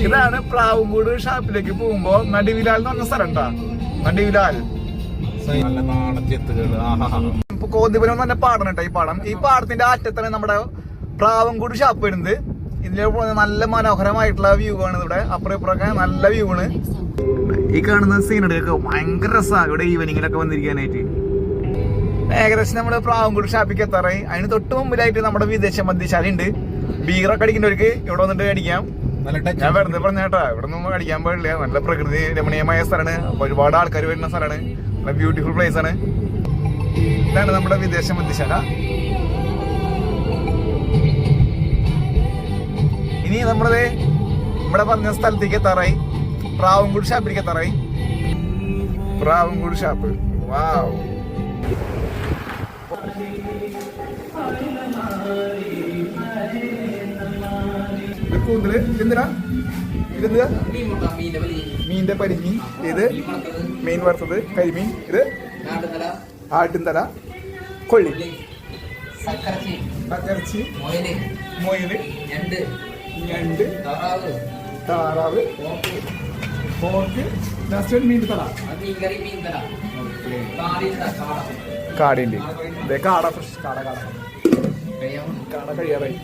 ഇതാണ് പ്ലാവുംകൂട് ഷാപ്പിലേക്ക് പോകുമ്പോ നടിവിലാൽ എന്ന് പറഞ്ഞ സ്ഥലം ഉണ്ടാ. നടിവിലാൽ കോന്തിപുരം തന്നെ പാടം കേട്ടോ. ഈ പാടത്തിന്റെ അറ്റത്താണ് നമ്മുടെ പ്രാവൻകൂട് ഷാപ്പ് വരുന്നത്. ഇതിലെ നല്ല മനോഹരമായിട്ടുള്ള വ്യൂ ആണ്. ഇവിടെ അപ്പുറം ഇപ്പുറമൊക്കെ നല്ല വ്യൂ ആണ്. ഈ കാണുന്ന സീനറിയൊക്കെ ഭയങ്കര രസമാണ് ഇവിടെ ഈവനിങ്ങിലൊക്കെ വന്നിരിക്കാനായിട്ട്. ഏകദേശം നമ്മുടെ പ്രാവൻകൂട് ഷാപ്പിക്ക് എത്താറായി. അതിന് തൊട്ട് മുമ്പിലായിട്ട് നമ്മുടെ വിദേശ മദ്യശാല ഉണ്ട്. ബീറൊക്കെ അടിക്കുന്നവർക്ക് ഇവിടെ വന്നിട്ട് അടിക്കാം. ഞാൻ വെറുതെ പറഞ്ഞേട്ടാ, ഇവിടെ ഒന്നും അടിക്കാൻ പാടില്ല. നല്ല പ്രകൃതി രമണീയമായ സ്ഥലമാണ്. ഒരുപാട് ആൾക്കാർ വരുന്ന സ്ഥലമാണ്. നല്ല ബ്യൂട്ടിഫുൾ പ്ലേസ് ആണ്. ഇതാണ് നമ്മുടെ വിദേശ മദ്യശാല. ഇനി നമ്മുടെ പറഞ്ഞ സ്ഥലത്തേക്ക് എത്താറായി. പ്രാവൻകൂട് ഷാപ്പിലേക്ക് എത്താറായി. പ്രാവൻകൂട് ഷാപ്പ്. വാവ്. മീന്റെ പരിമീൻ. ഇത് മീൻ വറുത്തത്, കരിമീൻ. ഇത് ആട്ടിൻതല, കൊള്ളി, കക്കറച്ചി, മൊയില്, ഞണ്ട്, താറാവ്, പോർക്ക്, മീൻ തല, കാടിന്റെ കാട ഫ്രഷ്. കാട കഴിയാറായി.